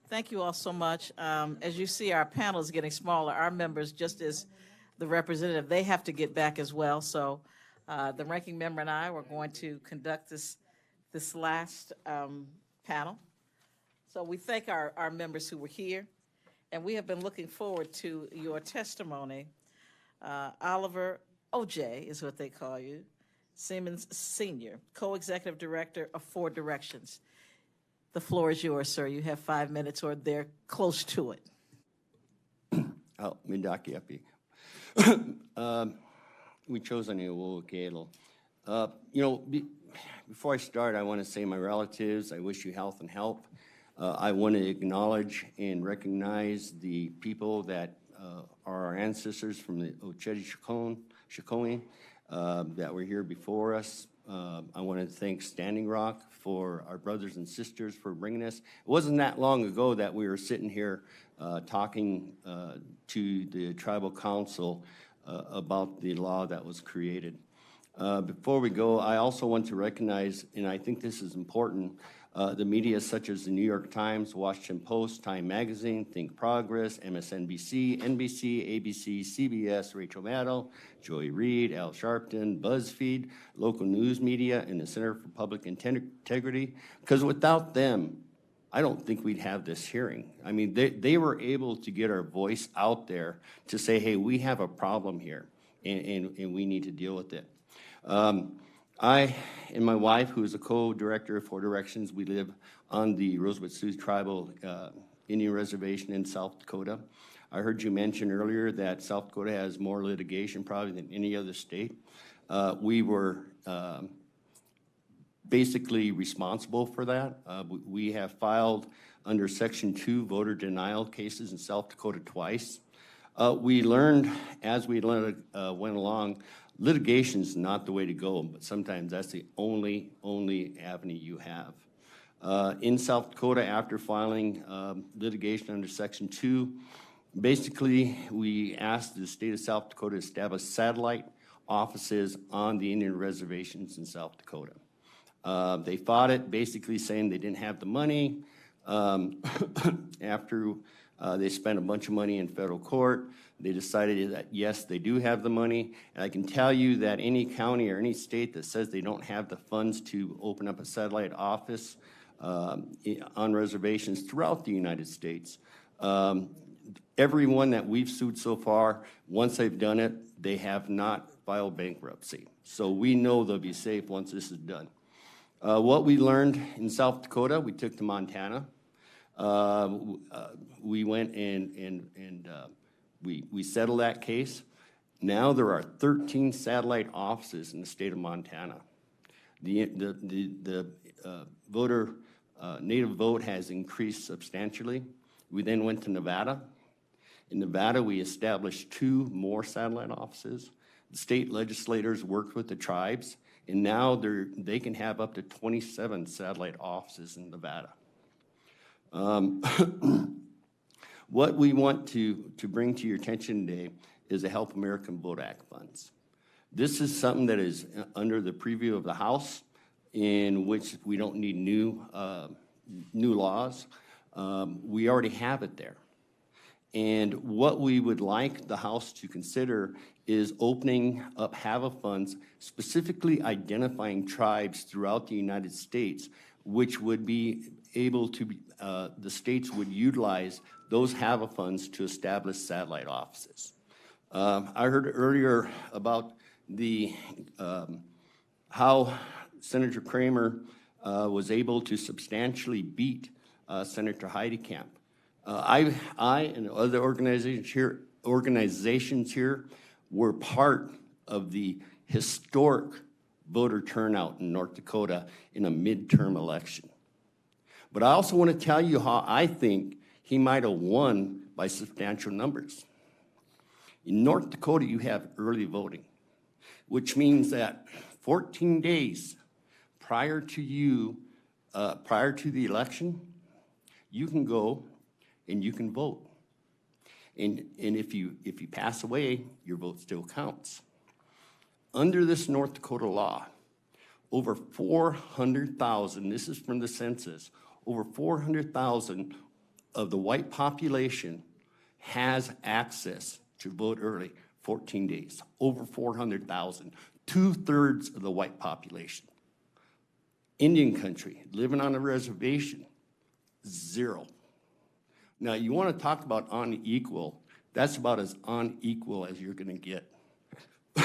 Thank you all so much. As you see, our panel is getting smaller. Our members, just as the representative, they have to get back as well. So the ranking member and I were going to conduct this last panel. So we thank our members who were here, and we have been looking forward to your testimony. Oliver OJ is what they call you, Semans Sr., co-executive director of 4 Directions. The floor is yours, sir. You have 5 minutes, or they're close to it. Oh, mindaki api. We chose on you, before I start, I want to say my relatives, I wish you health and health. I want to acknowledge and recognize the people that are our ancestors from the Ocheti Shikoin that were here before us. I want to thank Standing Rock for our brothers and sisters for bringing us. It wasn't that long ago that we were sitting here talking to the tribal council about the law that was created. Before we go, I also want to recognize, and I think this is important, the media such as the New York Times, Washington Post, Time Magazine, Think Progress, MSNBC, NBC, ABC, CBS, Rachel Maddow, Joy Reid, Al Sharpton, BuzzFeed, local news media, and the Center for Public Integrity, because without them, I don't think we'd have this hearing. I mean, they were able to get our voice out there to say, hey, we have a problem here, and we need to deal with it. I and my wife, who is a co-director of 4 Directions, we live on the Rosewood Sioux Tribal Indian Reservation in South Dakota. I heard you mention earlier that South Dakota has more litigation probably than any other state. We were basically responsible for that. We have filed under Section 2 voter denial cases in South Dakota twice. We learned, as we went along, litigation is not the way to go, but sometimes that's the only avenue you have. In South Dakota, after filing litigation under Section 2, basically we asked the state of South Dakota to establish satellite offices on the Indian reservations in South Dakota. They fought it, basically saying they didn't have the money. After they spent a bunch of money in federal court, they decided that, yes, they do have the money. And I can tell you that any county or any state that says they don't have the funds to open up a satellite office on reservations throughout the United States, everyone that we've sued so far, once they've done it, they have not filed bankruptcy. So we know they'll be safe once this is done. What we learned in South Dakota, we took to Montana. We went and we settled that case. Now there are 13 satellite offices in the state of Montana. The native vote has increased substantially. We then went to Nevada. In Nevada, we established 2 more satellite offices. The state legislators worked with the tribes, and now they can have up to 27 satellite offices in Nevada. What we want to bring to your attention today is the Help American Vote Act funds. This is something that is under the preview of the House, in which we don't need new laws. We already have it there. And what we would like the House to consider is opening up HAVA funds, specifically identifying tribes throughout the United States, which would be able to, the states would utilize those HAVA funds to establish satellite offices. I heard earlier about the how Senator Kramer was able to substantially beat Senator Heidkamp. I and other organizations here were part of the historic voter turnout in North Dakota in a midterm election. But I also want to tell you how I think he might have won by substantial numbers. In North Dakota, you have early voting, which means that 14 days prior to the election, you can go and you can vote. And if you pass away, your vote still counts. Under this North Dakota law, over 400,000, this is from the census, over 400,000 of the white population has access to vote early, 14 days, over 400,000, 2/3 of the white population. Indian country, living on a reservation, 0. Now, you want to talk about unequal, that's about as unequal as you're going to get.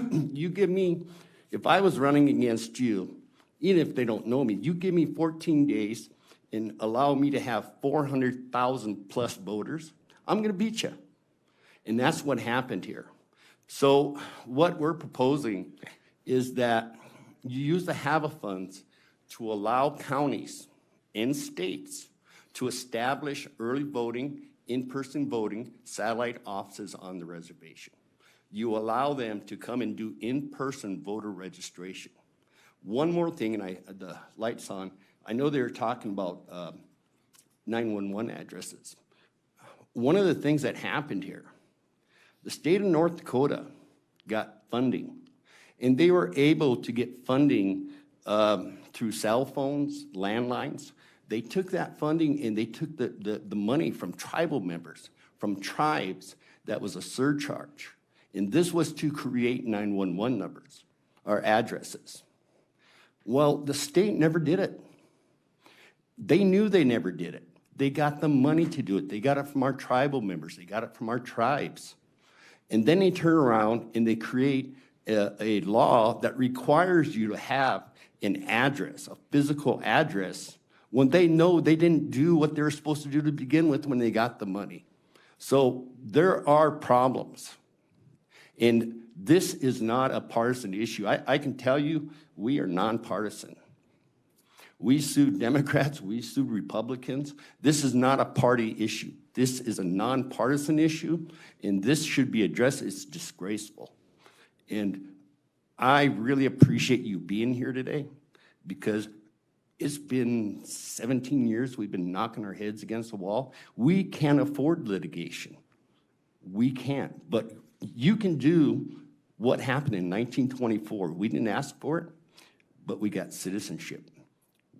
You give me, if I was running against you, even if they don't know me, you give me 14 days and allow me to have 400,000 plus voters, I'm going to beat you. And that's what happened here. So what we're proposing is that you use the HAVA funds to allow counties and states to establish early voting, in-person voting, satellite offices on the reservation. You allow them to come and do in-person voter registration. One more thing, and the light's on, I know they were talking about 911 addresses. One of the things that happened here, the state of North Dakota got funding, and they were able to get funding through cell phones, landlines. They took that funding and they took the money from tribal members, from tribes. That was a surcharge. And this was to create 911 numbers or addresses. Well, the state never did it. They knew they never did it. They got the money to do it. They got it from our tribal members. They got it from our tribes. And then they turn around and they create a law that requires you to have an address, a physical address, when they know they didn't do what they were supposed to do to begin with when they got the money. So there are problems. And this is not a partisan issue. I can tell you, we are nonpartisan. We sued Democrats, we sued Republicans. This is not a party issue. This is a nonpartisan issue, and this should be addressed. It's disgraceful. And I really appreciate you being here today, because it's been 17 years we've been knocking our heads against the wall. We can't afford litigation. We can't. But you can do what happened in 1924. We didn't ask for it, but we got citizenship.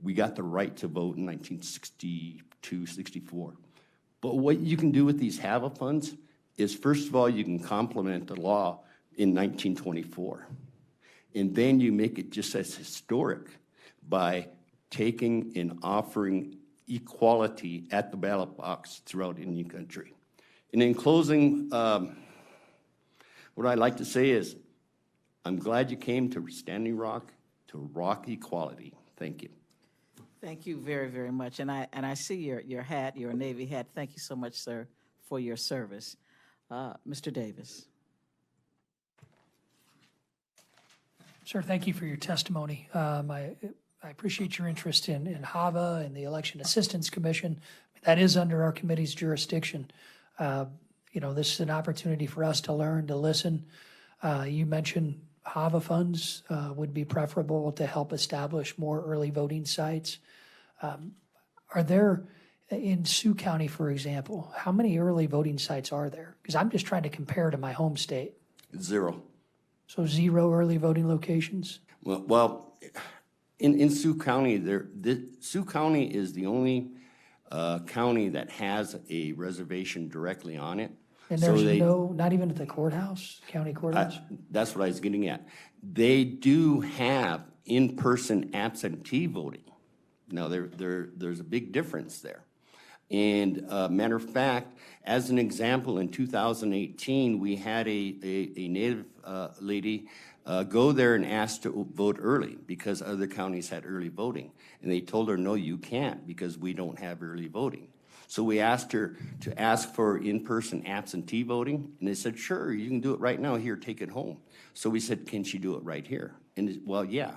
We got the right to vote in 1962, 64. But what you can do with these HAVA funds is, first of all, you can complement the law in 1924. And then you make it just as historic by taking and offering equality at the ballot box throughout Indian country. And in closing, what I'd like to say is, I'm glad you came to Standing Rock, to rock equality. Thank you. Thank you very, very much. And I see your hat, your Navy hat. Thank you so much, sir, for your service. Mr. Davis. Sir, thank you for your testimony. I appreciate your interest in HAVA and the Election Assistance Commission. That is under our committee's jurisdiction. You know, this is an opportunity for us to learn, to listen. You mentioned HAVA funds would be preferable to help establish more early voting sites. Are there, in Sioux County, for example, how many early voting sites are there? Because I'm just trying to compare to my home state. 0. So 0 early voting locations? Well, in Sioux County, Sioux County is the only county that has a reservation directly on it. And there's not even at the courthouse, county courthouse? That's what I was getting at. They do have in-person absentee voting. Now, there's a big difference there. And matter of fact, as an example, in 2018, we had a Native lady go there and ask to vote early because other counties had early voting. And they told her, no, you can't, because we don't have early voting. So we asked her to ask for in-person absentee voting, and they said, sure, you can do it right now. Here, take it home. So we said, can she do it right here? And well, yeah.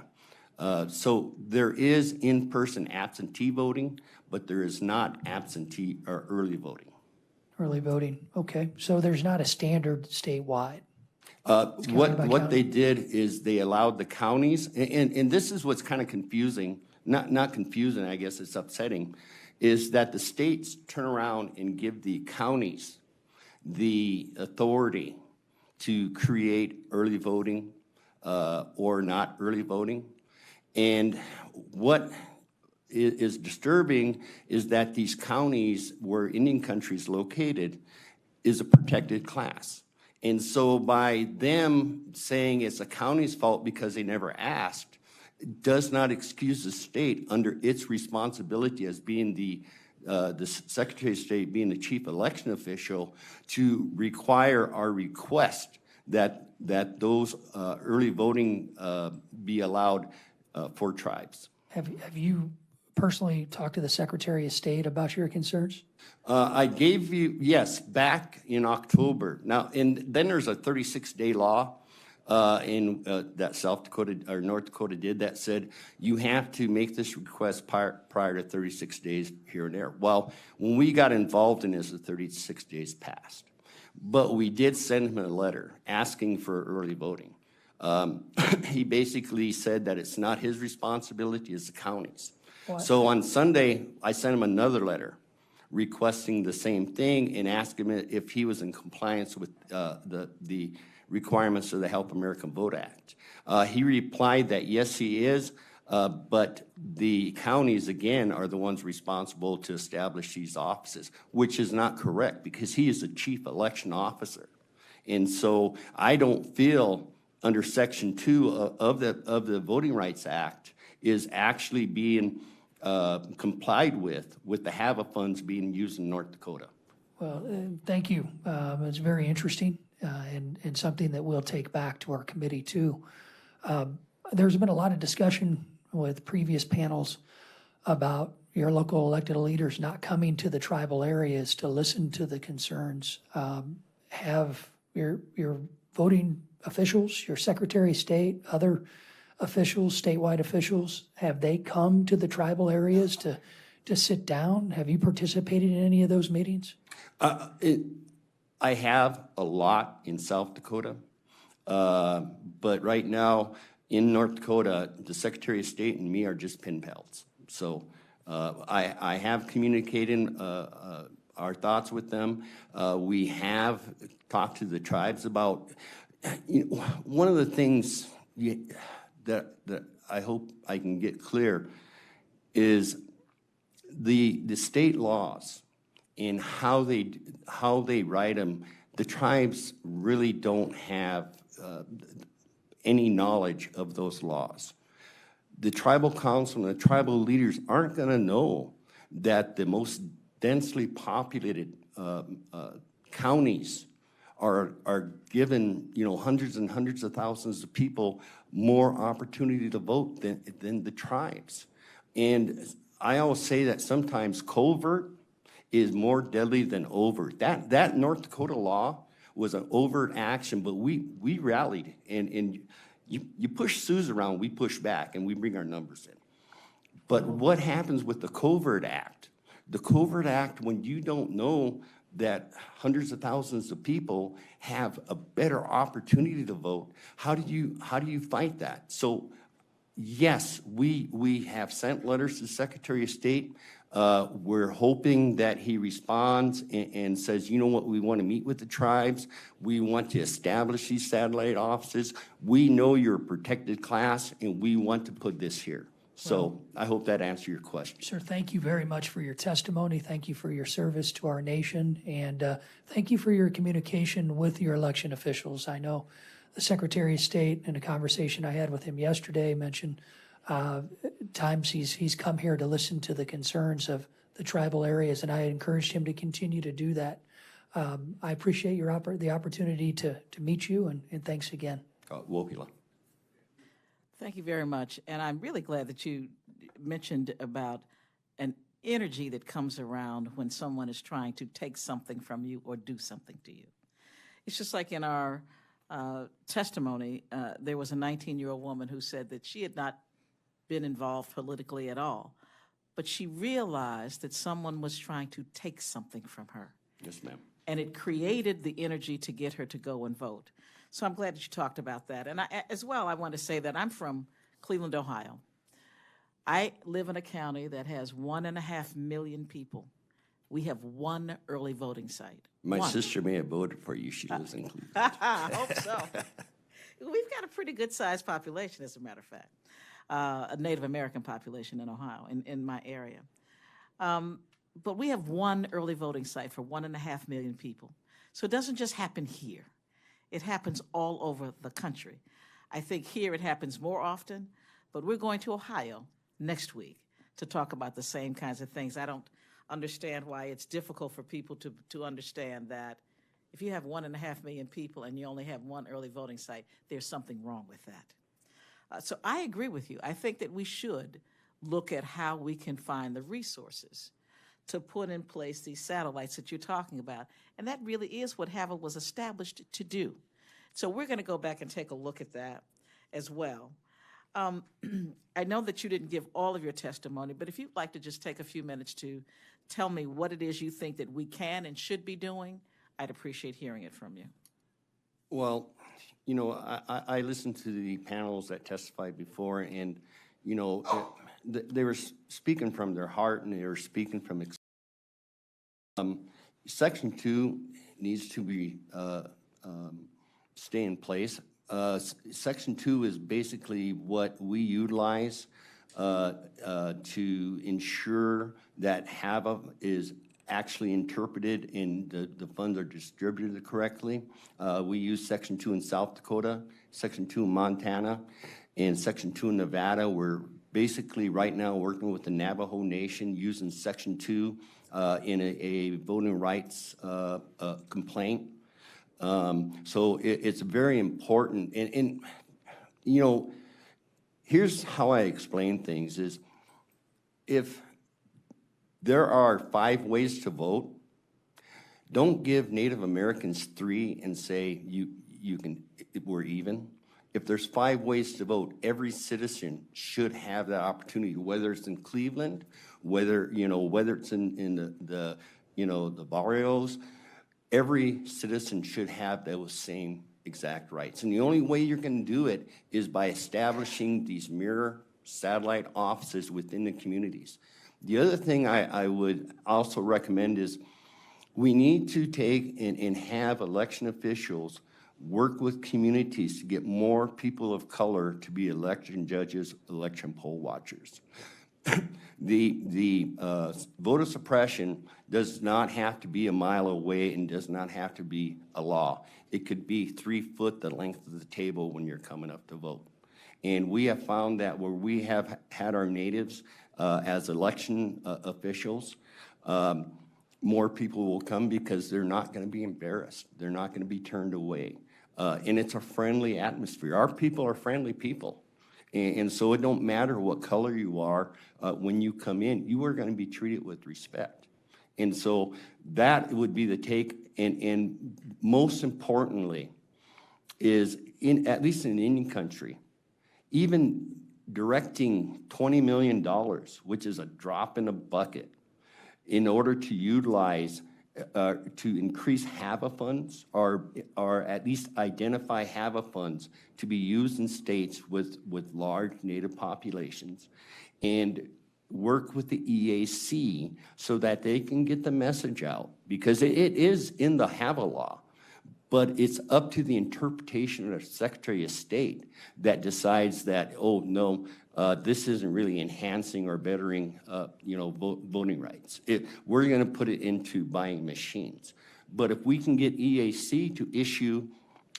So there is in-person absentee voting, but there is not absentee or early voting. Early voting, okay. So there's not a standard statewide? What they did is they allowed the counties, and this is what's kind of confusing, not confusing, I guess it's upsetting, is that the states turn around and give the counties the authority to create early voting or not early voting. And what is disturbing is that these counties where Indian country is located is a protected class. And so by them saying it's a county's fault because they never asked, does not excuse the state under its responsibility as being the Secretary of State, being the chief election official, to require our request that those early voting be allowed for tribes. Have you personally talked to the Secretary of State about your concerns? I gave you, yes, back in October. Now, and then there's a 36-day law that South Dakota or North Dakota did that said you have to make this request prior to 36 days here and there. Well, when we got involved in this, the 36 days passed. But we did send him a letter asking for early voting. He basically said that it's not his responsibility, it's the county's. What? So on Sunday, I sent him another letter requesting the same thing and asking him if he was in compliance with the requirements of the Help American Vote Act. He replied that yes, he is, but the counties, again, are the ones responsible to establish these offices, which is not correct because he is the chief election officer. And so I don't feel under Section 2 of the Voting Rights Act is actually being complied with the HAVA funds being used in North Dakota. Well, thank you. It's very interesting and something that we'll take back to our committee too. There's been a lot of discussion with previous panels about your local elected leaders not coming to the tribal areas to listen to the concerns. Have your voting officials, your Secretary of State, other officials, statewide officials, have they come to the tribal areas to sit down? Have you participated in any of those meetings? I have a lot in South Dakota, but right now in North Dakota, the Secretary of State and me are just pen pals. So I have communicated our thoughts with them. We have talked to the tribes about, one of the things that I hope I can get clear is the state laws and how they write them. The tribes really don't have any knowledge of those laws. The tribal council and the tribal leaders aren't going to know that the most densely populated counties are given, hundreds and hundreds of thousands of people more opportunity to vote than the tribes. And I always say that sometimes covert is more deadly than overt. That North Dakota law was an overt action, but we rallied, and you push Sue's around, we push back, and we bring our numbers in. But what happens with the Covert Act? The Covert Act, when you don't know that hundreds of thousands of people have a better opportunity to vote, how do you fight that? So yes, we have sent letters to the Secretary of State. We're hoping that he responds and says, you know what, we want to meet with the tribes. We want to establish these satellite offices. We know you're a protected class, and we want to put this here. So I hope that answered your question. Sir, thank you very much for your testimony. Thank you for your service to our nation. And thank you for your communication with your election officials. I know the Secretary of State, in a conversation I had with him yesterday, mentioned times he's come here to listen to the concerns of the tribal areas, and I encouraged him to continue to do that. I appreciate the opportunity to meet you, and thanks again. Wokila. Thank you very much. And I'm really glad that you mentioned about an energy that comes around when someone is trying to take something from you or do something to you. It's just like in our testimony, there was a 19-year-old woman who said that she had not been involved politically at all, but she realized that someone was trying to take something from her. Yes, ma'am. And it created the energy to get her to go and vote. So I'm glad that you talked about that. And as well, I want to say that I'm from Cleveland, Ohio. I live in a county that has 1.5 million people. We have one early voting site. My sister may have voted for you. She lives in Cleveland. I hope so. We've got a pretty good-sized population, as a matter of fact. a Native American population in Ohio, in my area. But we have one early voting site for 1.5 million people. So it doesn't just happen here. It happens all over the country. I think here it happens more often, but we're going to Ohio next week to talk about the same kinds of things. I don't understand why it's difficult for people to understand that if you have 1.5 million people and you only have one early voting site, there's something wrong with that. So I agree with you. I think that we should look at how we can find the resources to put in place these satellites that you're talking about. And that really is what HAVA was established to do. So we're going to go back and take a look at that as well. I know that you didn't give all of your testimony, but if you'd like to just take a few minutes to tell me what it is you think that we can and should be doing, I'd appreciate hearing it from you. Well, you know, I listened to the panels that testified before, and, you know, they were speaking from their heart, and they were speaking from Section 2 needs to be stay in place. Section 2 is basically what we utilize to ensure that HAVA is actually interpreted and the funds are distributed correctly. We use Section 2 in South Dakota, Section 2 in Montana, and Section 2 in Nevada. We're basically right now working with the Navajo Nation using Section 2 in a voting rights complaint. So it's very important. And, you know, here's how I explain things is if there are 5 ways to vote, don't give Native Americans 3 and say you can, we're even. If there's 5 ways to vote, every citizen should have that opportunity, whether it's in Cleveland, whether it's in the barrios. Every citizen should have those same exact rights. And the only way you're going to do it is by establishing these mirror satellite offices within the communities. The other thing I would also recommend is we need to take and have election officials work with communities to get more people of color to be election judges, election poll watchers. The voter suppression does not have to be a mile away and does not have to be a law. It could be 3 foot the length of the table when you're coming up to vote. And we have found that where we have had our natives as election officials, more people will come because they're not going to be embarrassed. They're not going to be turned away. And it's a friendly atmosphere. Our people are friendly people. And so it don't matter what color you are, when you come in, you are going to be treated with respect. And so that would be the take. And most importantly is, at least in Indian country, even directing $20 million, which is a drop in a bucket, in order to utilize to increase HAVA funds or at least identify HAVA funds to be used in states with large Native populations and work with the EAC so that they can get the message out, because it is in the HAVA law, but it's up to the interpretation of the Secretary of State that decides that, oh, no, this isn't really enhancing or bettering, voting rights. We're going to put it into buying machines. But if we can get EAC to issue,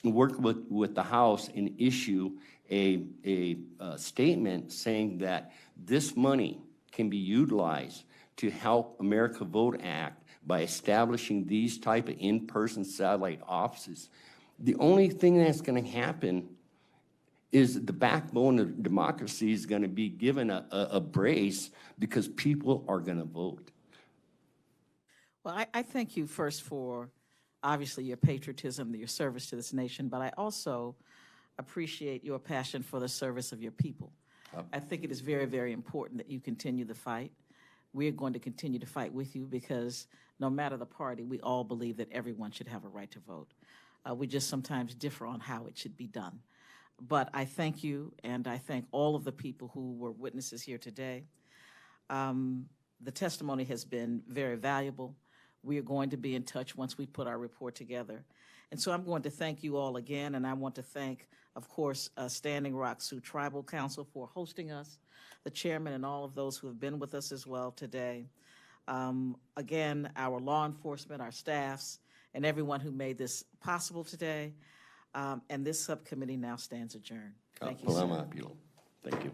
work with the House and issue a statement saying that this money can be utilized to help America Vote Act by establishing these type of in-person satellite offices, the only thing that's going to happen is the backbone of democracy is going to be given a brace because people are going to vote. Well, I thank you first for obviously your patriotism, your service to this nation, but I also appreciate your passion for the service of your people. I think it is very, very important that you continue the fight. We're going to continue to fight with you because no matter the party, we all believe that everyone should have a right to vote. We just sometimes differ on how it should be done. But I thank you, and I thank all of the people who were witnesses here today. The testimony has been very valuable. We are going to be in touch once we put our report together. And so I'm going to thank you all again, and I want to thank, of course, Standing Rock Sioux Tribal Council for hosting us, the chairman, and all of those who have been with us as well today. Again, our law enforcement, our staffs, and everyone who made this possible today. And this subcommittee now stands adjourned. Thank you, sir. Thank you.